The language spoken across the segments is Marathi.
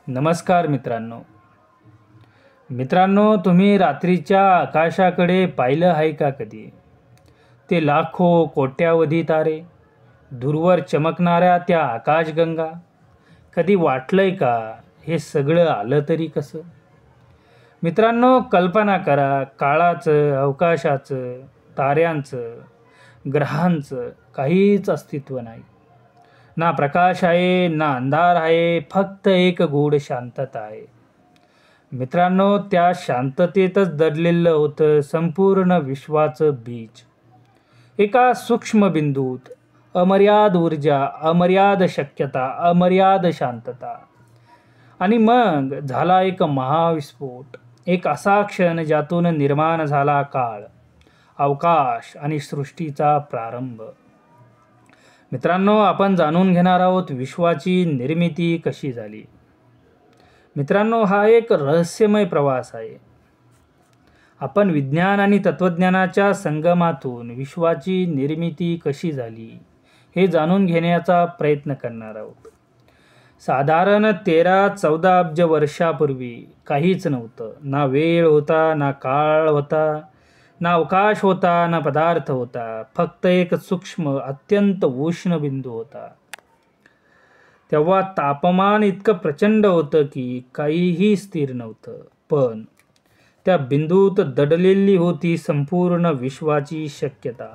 नमस्कार मित्रांनो, तुम्ही रात्रीच्या आकाशाकडे पाहिलं आहे का कधी? ते लाखो कोट्यावधी तारे, दूरवर चमकणाऱ्या त्या आकाशगंगा. कधी वाटलंय का हे सगळं आलं तरी कसं? मित्रांनो, कल्पना करा, काळाचं, अवकाशाचं, ताऱ्यांचं, ग्रहांचं काहीच अस्तित्व नाही. ना प्रकाश आहे, ना अंधार आहे, फक्त एक गूढ शांतता आहे. मित्रांनो, त्या शांततेतच दडलेलं होतं संपूर्ण विश्वाचं बीज. एका सूक्ष्म बिंदूत अमर्याद ऊर्जा, अमर्याद शक्यता, अमर्याद शांतता. आणि मग झाला एक महाविस्फोट, एक असा क्षण ज्यातून निर्माण झाला काळ, अवकाश आणि सृष्टीचा प्रारंभ. मित्रांनो, आपण जाणून घेणार आहोत विश्वाची निर्मिती कशी झाली. मित्रांनो, हा एक रहस्यमय प्रवास आहे. आपण विज्ञान आणि तत्त्वज्ञानाच्या संगमातून विश्वाची निर्मिती कशी झाली हे जाणून घेण्याचा प्रयत्न करणार आहोत. साधारण 13-14 अब्ज वर्षापूर्वी काहीच नव्हतं. ना वेळ होता, ना काळ होता, ना अवकाश होता, ना पदार्थ होता. फक्त एक सूक्ष्म, अत्यंत उष्ण बिंदू होता. तेव्हा तापमान इतकं प्रचंड होतं की काहीही स्थिर नव्हतं. पण त्या बिंदूत दडलेली होती संपूर्ण विश्वाची शक्यता.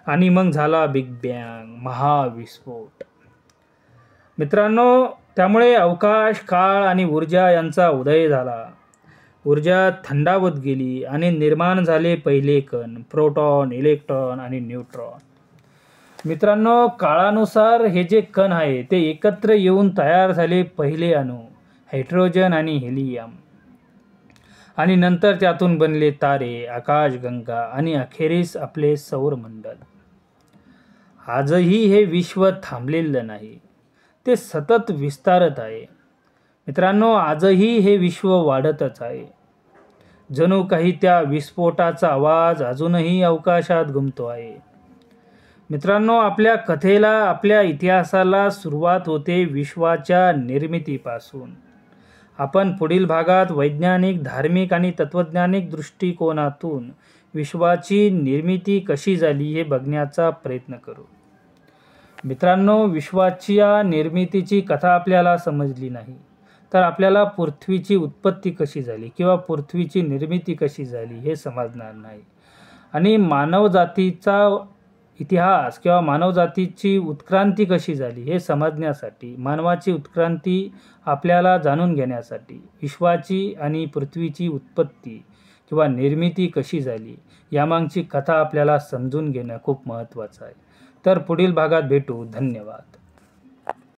आणि मग झाला बिग बँग, महाविस्फोट. मित्रांनो, त्यामुळे अवकाश, काळ आणि ऊर्जा यांचा उदय झाला. ऊर्जा थंडावत गेली आणि निर्माण झाले पहिले कण, प्रोटॉन, इलेक्ट्रॉन आणि न्यूट्रॉन. मित्रांनो, काळानुसार हे जे कण आहे ते एकत्र येऊन तयार झाले पहिले अणू, हायड्रोजन आणि हेलियम. आणि नंतर त्यातून बनले तारे, आकाशगंगा आणि अखेरीस आपले सौरमंडल. आजही हे विश्व थांबलेलं नाही, ते सतत विस्तारत आहे. मित्रांनो, आजही हे विश्व वाढतच आहे. जणू काही त्या विस्फोटाचा आवाज अजूनही अवकाशात घुमतो आहे. मित्रांनो, आपल्या कथेला, आपल्या इतिहासाला सुरुवात होते विश्वाच्या निर्मितीपासून. आपण पुढील भागात वैज्ञानिक, धार्मिक आणि तत्त्वज्ञानिक दृष्टिकोनातून विश्वाची निर्मिती कशी झाली हे बघण्याचा प्रयत्न करू. मित्रांनो, विश्वाच्या निर्मितीची कथा आपल्याला समजली नाही तर आपल्याला पृथ्वीची उत्पत्ती कशी झाली किंवा पृथ्वीची निर्मिती कशी झाली हे समजणार नाही. आणि मानवजातीचा इतिहास किंवा मानवजातीची उत्क्रांती कशी झाली हे समजण्यासाठी, मानवाची उत्क्रांती आपल्याला जाणून घेण्यासाठी विश्वाची आणि पृथ्वीची उत्पत्ती किंवा निर्मिती कशी झाली यामागची कथा आपल्याला समजून घेणं खूप महत्त्वाचं आहे. तर पुढील भागात भेटू. धन्यवाद.